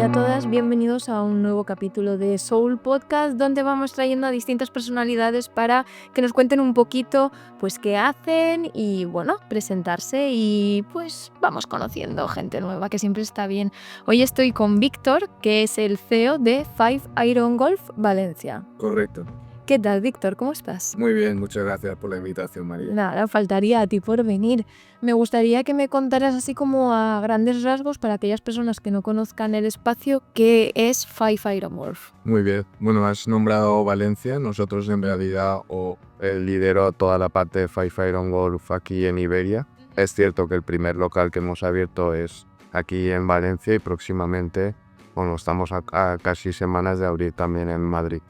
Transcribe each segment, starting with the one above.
y a todas, bienvenidos a un nuevo capítulo de Soul Podcast, donde vamos trayendo a distintas personalidades para que nos cuenten un poquito pues qué hacen y bueno, presentarse y pues vamos conociendo gente nueva, que siempre está bien. Hoy estoy con Víctor, que es el CEO de Five Iron Golf Valencia. Correcto. ¿Qué tal, Víctor? ¿Cómo estás? Muy bien, muchas gracias por la invitación, María. Nada, faltaría a ti por venir. Me gustaría que me contaras así como a grandes rasgos para aquellas personas que no conozcan el espacio, ¿qué es Five Iron Golf? Muy bien. Bueno, has nombrado Valencia. Nosotros en realidad lidero toda la parte de Five Iron Golf aquí en Iberia. Es cierto que el primer local que hemos abierto es aquí en Valencia y próximamente, bueno, estamos a casi semanas de abrir también en Madrid.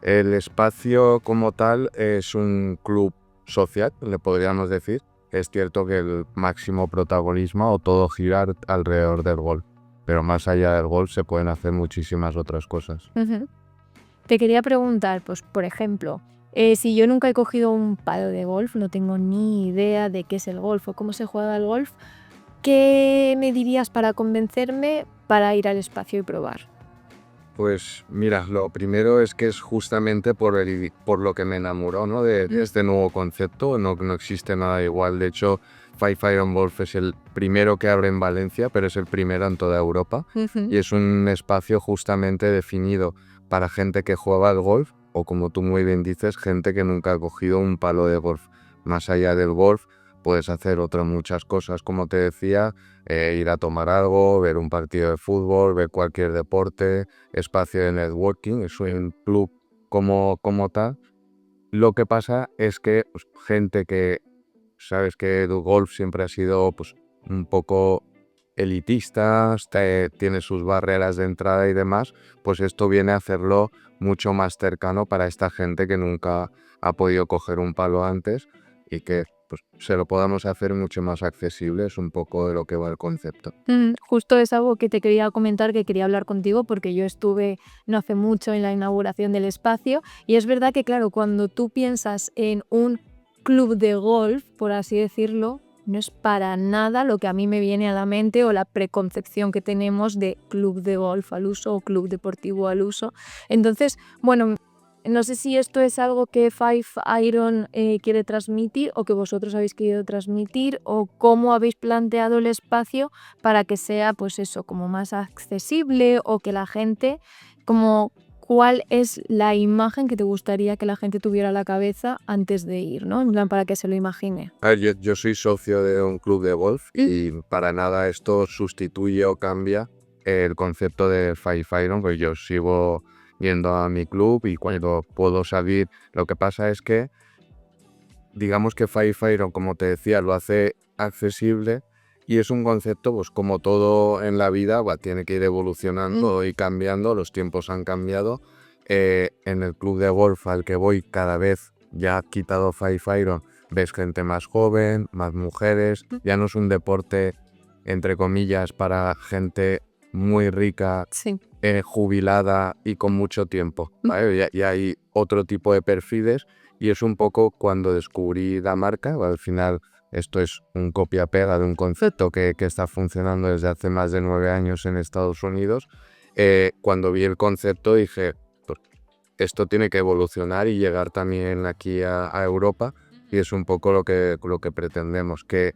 El espacio como tal es un club social, le podríamos decir. Es cierto que el máximo protagonismo o todo gira alrededor del golf, pero más allá del golf se pueden hacer muchísimas otras cosas. Te quería preguntar, pues por ejemplo, si yo nunca he cogido un palo de golf, no tengo ni idea de qué es el golf o cómo se juega el golf, ¿qué me dirías para convencerme para ir al espacio y probar? Pues mira, lo primero es que es justamente por lo que me enamoró, ¿no? de este nuevo concepto. No existe nada igual. De hecho, Five Iron Golf es el primero que abre en Valencia, pero es el primero en toda Europa. Y es un espacio justamente definido para gente que juega al golf o, como tú muy bien dices, gente que nunca ha cogido un palo de golf. Más allá del golf, puedes hacer otras muchas cosas, como te decía, ir a tomar algo, ver un partido de fútbol, ver cualquier deporte, espacio de networking. Es un club como tal. Lo que pasa es que pues, gente que, sabes que el golf siempre ha sido pues, un poco elitista, tiene sus barreras de entrada y demás, pues esto viene a hacerlo mucho más cercano para esta gente que nunca ha podido coger un palo antes y que pues, se lo podamos hacer mucho más accesible. Es un poco de lo que va el concepto. Justo es algo que te quería comentar, que quería hablar contigo, porque yo estuve no hace mucho en la inauguración del espacio y es verdad que, claro, cuando tú piensas en un club de golf, por así decirlo, no es para nada lo que a mí me viene a la mente o la preconcepción que tenemos de club de golf al uso o club deportivo al uso. Entonces, bueno, no sé si esto es algo que Five Iron quiere transmitir o que vosotros habéis querido transmitir, o cómo habéis planteado el espacio para que sea, pues eso, como más accesible, o que la gente, como cuál es la imagen que te gustaría que la gente tuviera a la cabeza antes de ir, ¿no? En plan, para que se lo imagine. A ver, yo soy socio de un club de golf y para nada esto sustituye o cambia el concepto de Five Iron, pues yo sigo yendo a mi club y cuando puedo salir. Lo que pasa es que, digamos que Five Iron, como te decía, lo hace accesible y es un concepto, pues como todo en la vida, tiene que ir evolucionando y cambiando, los tiempos han cambiado. En el club de golf al que voy cada vez, ya quitado Five Iron, ves gente más joven, más mujeres, ya no es un deporte, entre comillas, para gente muy rica, Sí. jubilada y con mucho tiempo, ¿vale? Ya hay otro tipo de perfiles y es un poco cuando descubrí la marca. Al final esto es un copia-pega de un concepto que está funcionando desde hace más de 9 años en Estados Unidos. Cuando vi el concepto dije, pues, esto tiene que evolucionar y llegar también aquí a Europa, y es un poco lo que pretendemos, que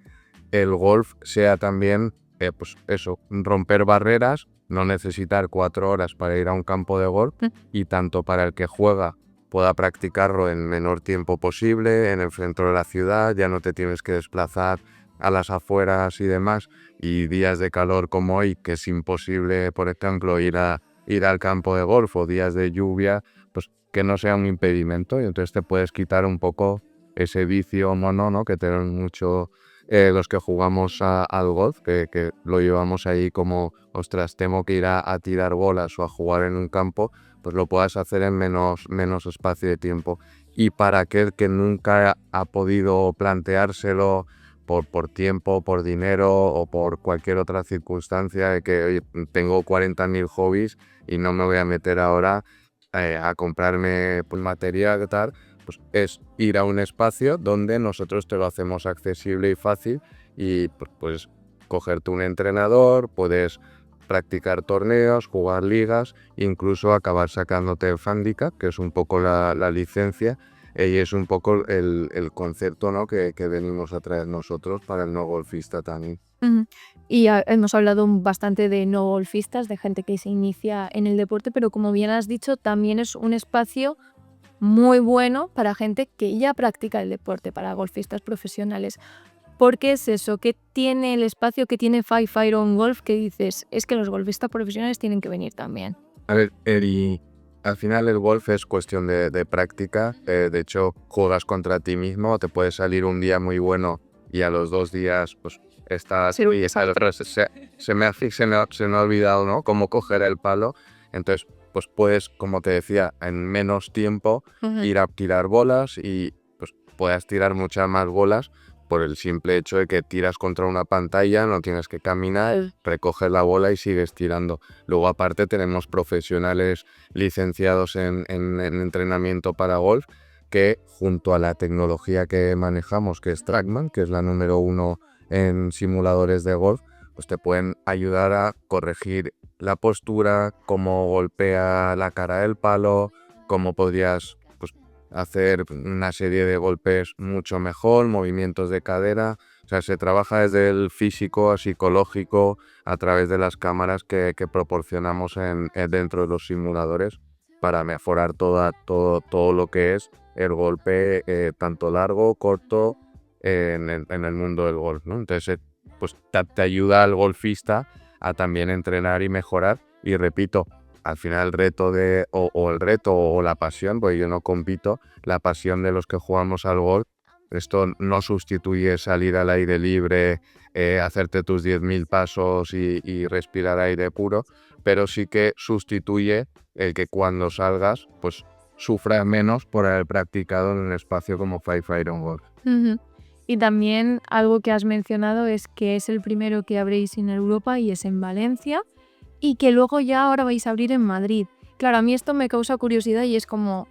el golf sea también, pues eso, romper barreras, no necesitar 4 horas para ir a un campo de golf y tanto para el que juega pueda practicarlo en menor tiempo posible, en el centro de la ciudad, ya no te tienes que desplazar a las afueras y demás, y días de calor como hoy, que es imposible, por ejemplo, ir al campo de golf, o días de lluvia, pues que no sea un impedimento, y entonces te puedes quitar un poco ese vicio mono, ¿no? que tenemos mucho los que jugamos al golf, que lo llevamos ahí como, ostras, tengo que ir a tirar bolas o a jugar en un campo, pues lo puedas hacer en menos espacio de tiempo. Y para aquel que nunca ha podido planteárselo por tiempo, por dinero o por cualquier otra circunstancia, de que oye, tengo 40.000 hobbies y no me voy a meter ahora a comprarme pues, material y tal, pues es ir a un espacio donde nosotros te lo hacemos accesible y fácil, y pues cogerte un entrenador, puedes practicar torneos, jugar ligas, incluso acabar sacándote el handicap, que es un poco la licencia, y es un poco el concepto, ¿no? que venimos a traer nosotros para el no golfista también. Y hemos hablado bastante de no golfistas, de gente que se inicia en el deporte, pero como bien has dicho, también es un espacio muy bueno para gente que ya practica el deporte, para golfistas profesionales. ¿Por qué es eso? ¿Qué tiene el espacio que tiene Five Iron Golf que dices, es que los golfistas profesionales tienen que venir también? A ver, Eri, al final el golf es cuestión de práctica. De hecho, juegas contra ti mismo, te puede salir un día muy bueno y a los 2 días pues estás Ser un y desastre. se me ha olvidado, ¿no? Cómo coger el palo. Entonces, pues puedes, como te decía, en menos tiempo ir a tirar bolas y pues puedas tirar muchas más bolas por el simple hecho de que tiras contra una pantalla, no tienes que caminar, recoges la bola y sigues tirando. Luego aparte tenemos profesionales licenciados en entrenamiento para golf que junto a la tecnología que manejamos, que es TrackMan, que es la número 1 en simuladores de golf, pues te pueden ayudar a corregir la postura, cómo golpea la cara del palo, cómo podrías pues, hacer una serie de golpes mucho mejor, movimientos de cadera. O sea, se trabaja desde el físico a psicológico a través de las cámaras que proporcionamos dentro de los simuladores para mejorar todo lo que es el golpe, tanto largo, corto, en el mundo del golf, ¿no? Entonces, pues te ayuda al golfista a también entrenar y mejorar. Y repito, al final el reto el reto o la pasión, porque yo no compito, la pasión de los que jugamos al golf, esto no sustituye salir al aire libre, hacerte tus 10.000 pasos y respirar aire puro, pero sí que sustituye el que cuando salgas, pues sufras menos por haber practicado en un espacio como Five Iron Golf. Y también algo que has mencionado es que es el primero que abréis en Europa y es en Valencia, y que luego ya ahora vais a abrir en Madrid. Claro, a mí esto me causa curiosidad y es como...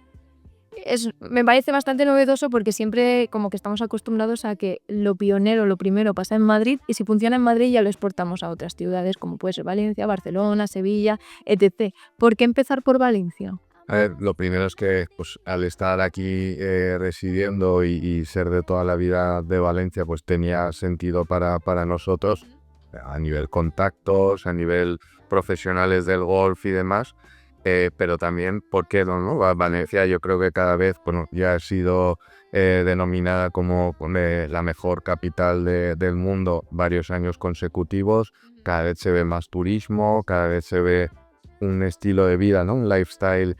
me parece bastante novedoso porque siempre como que estamos acostumbrados a que lo pionero, lo primero pasa en Madrid y si funciona en Madrid ya lo exportamos a otras ciudades como puede ser Valencia, Barcelona, Sevilla, etc. ¿Por qué empezar por Valencia? A ver, lo primero es que pues, al estar aquí residiendo y ser de toda la vida de Valencia, pues tenía sentido para nosotros a nivel contactos, a nivel profesionales del golf y demás, pero también, ¿por qué no? Valencia yo creo que cada vez, bueno, ya ha sido denominada como la mejor capital del mundo varios años consecutivos, cada vez se ve más turismo, cada vez se ve un estilo de vida, ¿no? Un lifestyle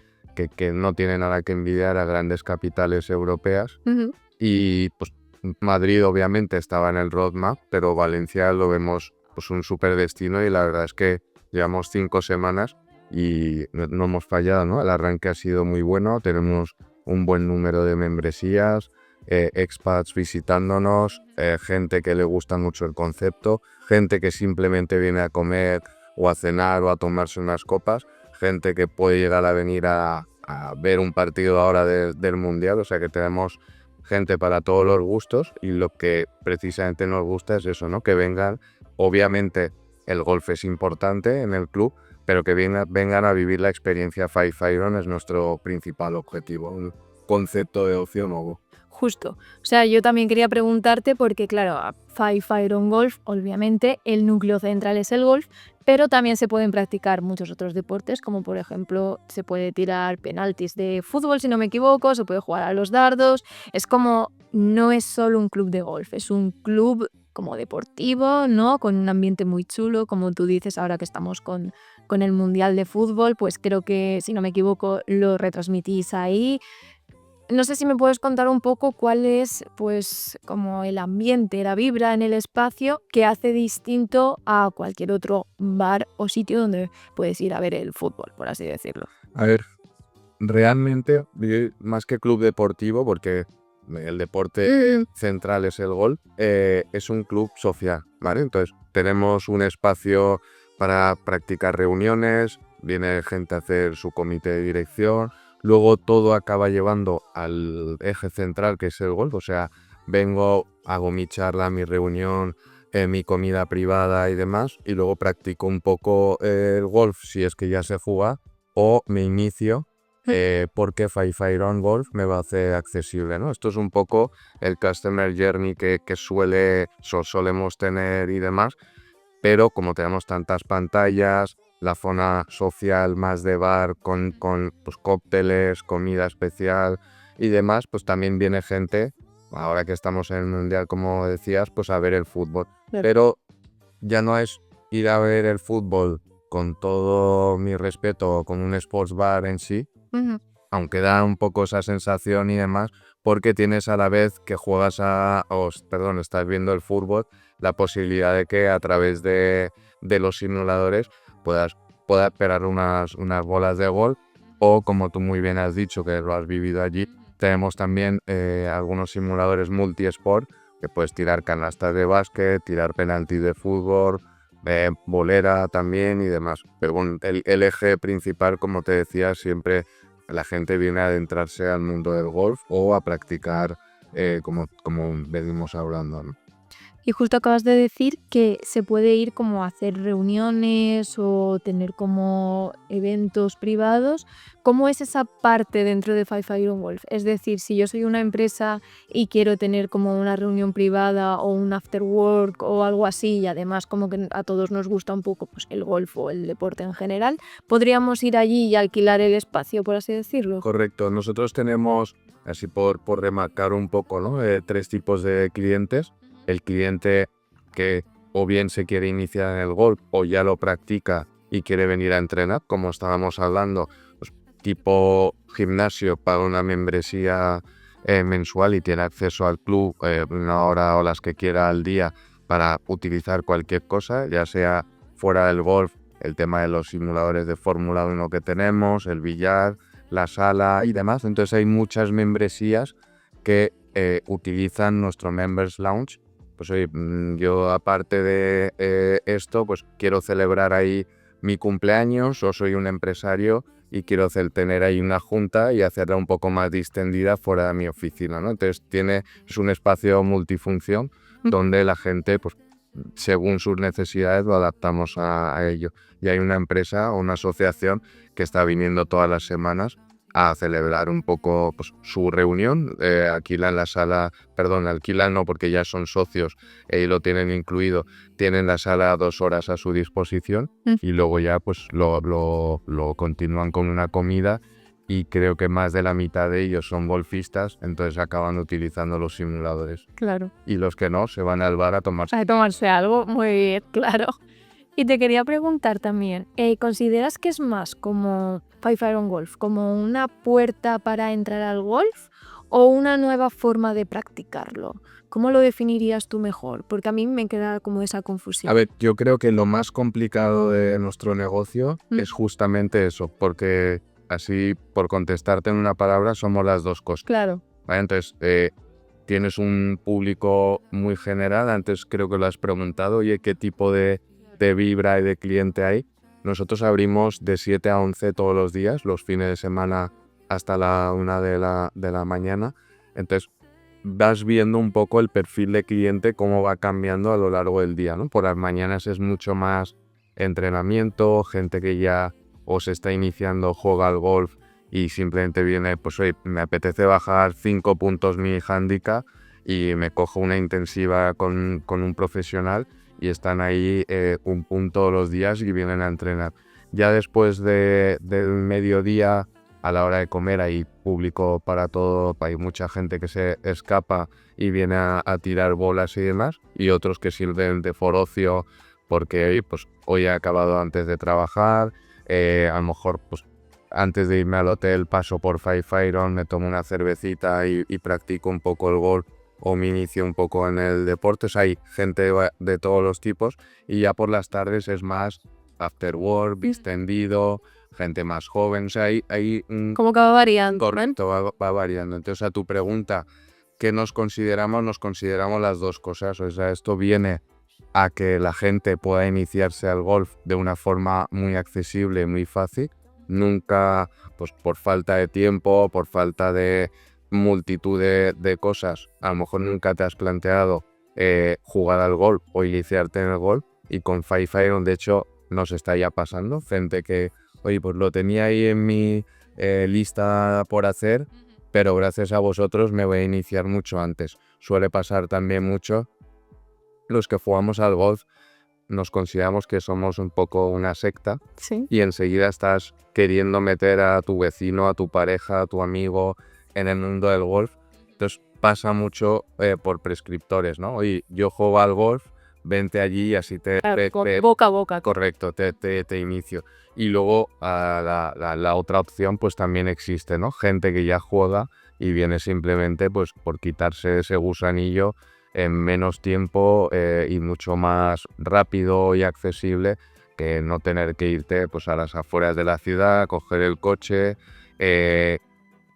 que no tiene nada que envidiar a grandes capitales europeas. Y pues Madrid obviamente estaba en el roadmap, pero Valencia lo vemos pues un súper destino y la verdad es que llevamos 5 semanas y no hemos fallado, ¿no? El arranque ha sido muy bueno, tenemos un buen número de membresías, expats visitándonos, gente que le gusta mucho el concepto, gente que simplemente viene a comer o a cenar o a tomarse unas copas, gente que puede llegar a venir a ver un partido ahora del Mundial, o sea que tenemos gente para todos los gustos y lo que precisamente nos gusta es eso, ¿no? Que vengan, obviamente el golf es importante en el club, pero que vengan a vivir la experiencia Five Iron es nuestro principal objetivo, un concepto de ocio nuevo. Justo. O sea, yo también quería preguntarte porque, claro, a Five Iron Golf, obviamente, el núcleo central es el golf, pero también se pueden practicar muchos otros deportes, como por ejemplo, se puede tirar penaltis de fútbol, si no me equivoco, se puede jugar a los dardos. Es como, no es solo un club de golf, es un club como deportivo, ¿no? Con un ambiente muy chulo, como tú dices, ahora que estamos con el Mundial de Fútbol, pues creo que, si no me equivoco, lo retransmitís ahí. No sé si me puedes contar un poco cuál es, pues, como el ambiente, la vibra en el espacio que hace distinto a cualquier otro bar o sitio donde puedes ir a ver el fútbol, por así decirlo. A ver, realmente, más que club deportivo, porque el deporte central es el golf, es un club social, ¿vale? Entonces, tenemos un espacio para practicar reuniones, viene gente a hacer su comité de dirección, luego todo acaba llevando al eje central, que es el golf, o sea, vengo, hago mi charla, mi reunión, mi comida privada y demás, y luego practico un poco el golf si es que ya se juega, o me inicio porque 5iron Golf me va a hacer accesible, ¿no? Esto es un poco el customer journey que solemos tener y demás, pero como tenemos tantas pantallas, la zona social más de bar con pues, cócteles, comida especial y demás, pues también viene gente, ahora que estamos en el Mundial, como decías, pues a ver el fútbol. Claro. Pero ya no es ir a ver el fútbol con todo mi respeto, con un sports bar en sí, aunque da un poco esa sensación y demás, porque tienes a la vez que estás viendo el fútbol, la posibilidad de que a través de los simuladores puedas esperar unas bolas de golf, o como tú muy bien has dicho, que lo has vivido allí, tenemos también algunos simuladores multi-sport, que puedes tirar canastas de básquet, tirar penaltis de fútbol, bolera también y demás. Pero bueno, el eje principal, como te decía, siempre la gente viene a adentrarse al mundo del golf o a practicar como venimos hablando, ¿no? Y justo acabas de decir que se puede ir como a hacer reuniones o tener como eventos privados. ¿Cómo es esa parte dentro de 5iron Golf? Es decir, si yo soy una empresa y quiero tener como una reunión privada o un after work o algo así, y además como que a todos nos gusta un poco pues, el golf o el deporte en general, ¿podríamos ir allí y alquilar el espacio, por así decirlo? Correcto. Nosotros tenemos, así por remarcar un poco, ¿no? 3 tipos de clientes. El cliente que o bien se quiere iniciar en el golf o ya lo practica y quiere venir a entrenar, como estábamos hablando, pues, tipo gimnasio, paga una membresía mensual y tiene acceso al club una hora o las que quiera al día para utilizar cualquier cosa, ya sea fuera del golf, el tema de los simuladores de Fórmula 1 que tenemos, el billar, la sala y demás. Entonces hay muchas membresías que utilizan nuestro Members Lounge. Pues oye, yo aparte de esto, pues quiero celebrar ahí mi cumpleaños, o soy un empresario y quiero tener ahí una junta y hacerla un poco más distendida fuera de mi oficina, ¿no? Entonces es un espacio multifunción donde la gente, pues según sus necesidades, lo adaptamos a ello. Y hay una empresa o una asociación que está viniendo todas las semanas a celebrar un poco pues, su reunión. Alquilan la sala, alquilan no, porque ya son socios y lo tienen incluido. Tienen la sala 2 horas a su disposición y luego ya pues lo continúan con una comida, y creo que más de la mitad de ellos son golfistas, entonces acaban utilizando los simuladores. Claro. Y los que no, se van al bar a tomarse. A tomarse algo, muy bien, claro. Y te quería preguntar también, ¿consideras que es más como 5iron Golf, como una puerta para entrar al golf o una nueva forma de practicarlo? ¿Cómo lo definirías tú mejor? Porque a mí me queda como esa confusión. A ver, yo creo que lo más complicado de nuestro negocio es justamente eso, porque así, por contestarte en una palabra, somos las dos cosas. Claro. ¿Vale? Entonces, tienes un público muy general. Antes creo que lo has preguntado, oye, ¿qué tipo de vibra y de cliente hay? Nosotros abrimos de 7 a 11 todos los días, los fines de semana hasta la 1 de la mañana. Entonces, vas viendo un poco el perfil de cliente, cómo va cambiando a lo largo del día, ¿no? Por las mañanas es mucho más entrenamiento, gente que ya o se está iniciando, juega al golf y simplemente viene, pues oye, me apetece bajar 5 puntos mi handicap y me cojo una intensiva con un profesional, y están ahí un punto todos los días y vienen a entrenar. Ya después del mediodía, a la hora de comer, hay público para todo, hay mucha gente que se escapa y viene a tirar bolas y demás, y otros que sirven de forocio porque pues, hoy he acabado antes de trabajar, a lo mejor pues, antes de irme al hotel paso por 5iron, me tomo una cervecita y practico un poco el golf o me inicio un poco en el deporte. O sea, hay gente de todos los tipos, y ya por las tardes es más after work, distendido, gente más joven. O sea, hay Como que va variando. correcto, va variando. Entonces, a tu pregunta, ¿qué nos consideramos? Nos consideramos las dos cosas. O sea, esto viene a que la gente pueda iniciarse al golf de una forma muy accesible, muy fácil. Nunca, pues por falta de tiempo, por falta de multitud de cosas, a lo mejor nunca te has planteado jugar al golf o iniciarte en el golf. Y con Five Iron, de hecho, nos está ya pasando. Gente que, oye, pues lo tenía ahí en mi lista por hacer, pero gracias a vosotros me voy a iniciar mucho antes. Suele pasar también mucho. Los que jugamos al golf nos consideramos que somos un poco una secta Sí. y enseguida estás queriendo meter a tu vecino, a tu pareja, a tu amigo en el mundo del golf. Entonces pasa mucho por prescriptores, ¿no? Oye, yo juego al golf, vente allí y así Boca a boca. correcto, te inicio. Y luego la otra opción pues también existe, ¿no? Gente que ya juega y viene simplemente pues por quitarse ese gusanillo en menos tiempo y mucho más rápido y accesible que no tener que irte pues a las afueras de la ciudad, coger el coche,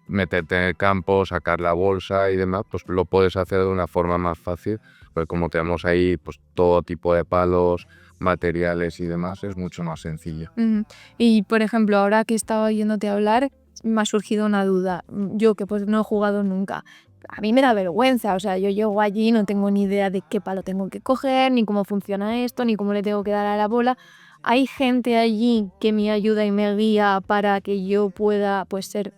meterte en el campo, sacar la bolsa y demás, pues lo puedes hacer de una forma más fácil, pues como tenemos ahí pues todo tipo de palos, materiales y demás, es mucho más sencillo. Y por ejemplo, ahora que estaba oyéndote hablar, me ha surgido una duda. Yo que pues no he jugado nunca. A mí me da vergüenza, o sea, yo llego allí y no tengo ni idea de qué palo tengo que coger, ni cómo funciona esto, ni cómo le tengo que dar a la bola. ¿Hay gente allí que me ayuda y me guía para que yo pueda pues ser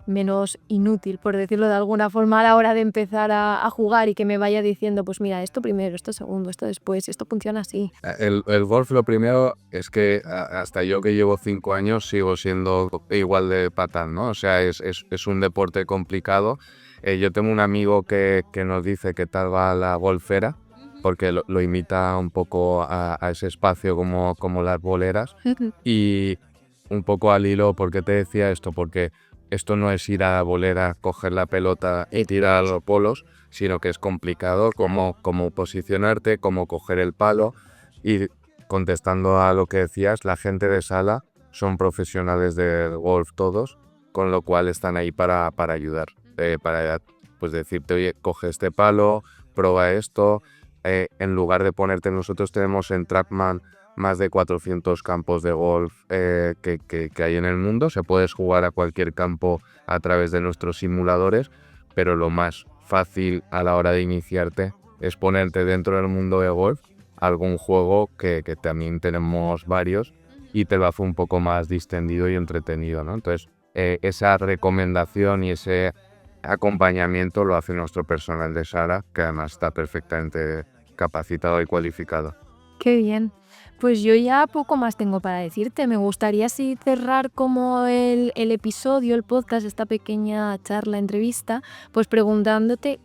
menos inútil, por decirlo de alguna forma, a la hora de empezar a jugar y que me vaya diciendo, pues mira, esto primero, esto segundo, esto después, esto funciona así? El golf lo primero es que hasta yo que llevo 5 años sigo siendo igual de patán, ¿no? O sea, es un deporte complicado. Yo tengo un amigo que nos dice qué tal va la golfera, porque lo imita un poco a ese espacio como las boleras. Y un poco al hilo, ¿por qué te decía esto? Porque esto no es ir a la bolera, coger la pelota y tirar a los polos, sino que es complicado cómo posicionarte, cómo coger el palo. Y contestando a lo que decías, la gente de sala son profesionales del golf todos, con lo cual están ahí para ayudar, para pues decirte, oye, coge este palo, prueba esto. En lugar de ponerte, nosotros tenemos en Trackman más de 400 campos de golf que hay en el mundo. Se puedes jugar a cualquier campo a través de nuestros simuladores, pero lo más fácil a la hora de iniciarte es ponerte dentro del mundo de golf algún juego que también tenemos varios y te lo hace un poco más distendido y entretenido, ¿no? Entonces, esa recomendación y ese acompañamiento lo hace nuestro personal de sala, que además está perfectamente capacitado y cualificado. Qué bien. Pues yo ya poco más tengo para decirte. Me gustaría así cerrar como el episodio, el podcast, esta pequeña charla, entrevista, pues preguntándote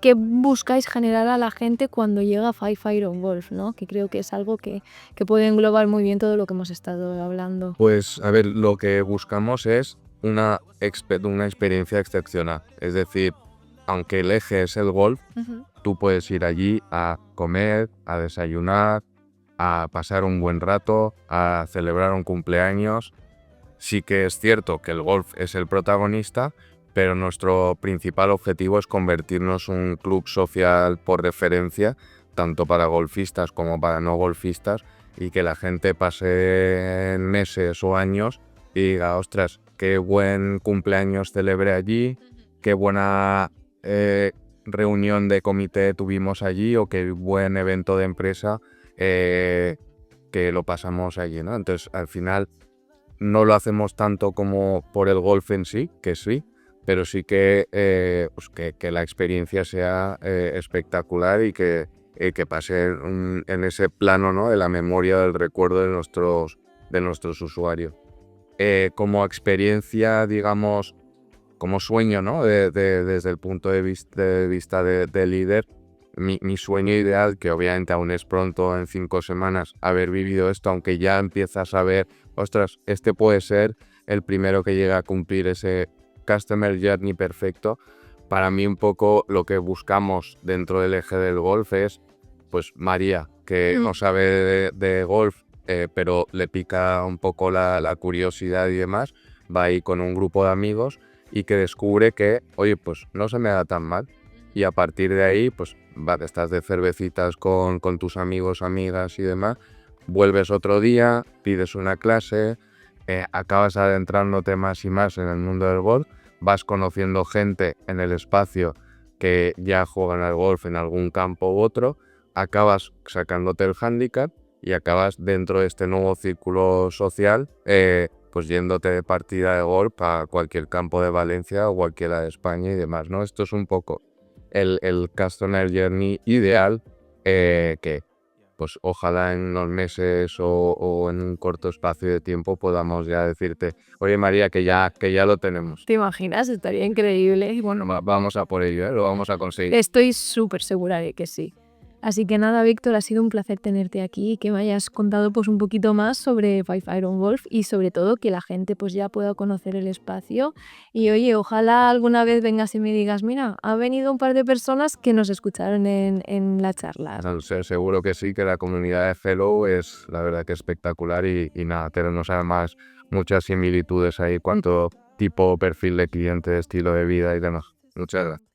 qué buscáis generar a la gente cuando llega a Five Iron Golf, ¿no? Que creo que es algo que puede englobar muy bien todo lo que hemos estado hablando. Pues a ver, lo que buscamos es una experiencia excepcional. Es decir, aunque el eje es el golf, tú puedes ir allí a comer, a desayunar, a pasar un buen rato, a celebrar un cumpleaños. Sí que es cierto que el golf es el protagonista, pero nuestro principal objetivo es convertirnos en un club social por referencia, tanto para golfistas como para no golfistas, y que la gente pase meses o años y diga, ostras, qué buen cumpleaños celebré allí, qué buena reunión de comité tuvimos allí o qué buen evento de empresa que lo pasamos allí, ¿no? Entonces, al final, no lo hacemos tanto como por el golf en sí, que sí, pero sí que, pues que la experiencia sea espectacular y que pase en ese plano, ¿no? De la memoria, del recuerdo de nuestros usuarios. Como experiencia, digamos, como sueño, ¿no? Desde el punto de vista de líder, mi sueño ideal, que obviamente aún es pronto, en 5 semanas, haber vivido esto, aunque ya empiezas a ver, ostras, este puede ser el primero que llega a cumplir ese Customer Journey perfecto. Para mí un poco lo que buscamos dentro del eje del golf es, pues María, que no sabe de golf, pero le pica un poco la curiosidad y demás, va ahí con un grupo de amigos y que descubre que, oye, pues no se me da tan mal. Y a partir de ahí, pues estás de cervecitas con tus amigos, amigas y demás, vuelves otro día, pides una clase, acabas adentrándote más y más en el mundo del golf, vas conociendo gente en el espacio que ya juegan al golf en algún campo u otro, acabas sacándote el hándicap y acabas dentro de este nuevo círculo social, pues yéndote de partida de golf a cualquier campo de Valencia o cualquiera de España y demás, ¿no? Esto es un poco el Customer Journey ideal, que pues ojalá en unos meses o en un corto espacio de tiempo podamos ya decirte, oye María, que ya lo tenemos. ¿Te imaginas? Estaría increíble. Y bueno, Vamos a por ello, lo vamos a conseguir. estoy súper segura de que sí. Así que nada, Víctor, ha sido un placer tenerte aquí y que me hayas contado pues un poquito más sobre Five Iron Golf y sobre todo que la gente pues ya pueda conocer el espacio. Y oye, ojalá alguna vez vengas y me digas, mira, ha venido un par de personas que nos escucharon en la charla. Seguro que sí, que la comunidad de Fellow es la verdad que espectacular y nada, tenemos además muchas similitudes ahí cuanto tipo, perfil de cliente, estilo de vida y demás. Muchas gracias.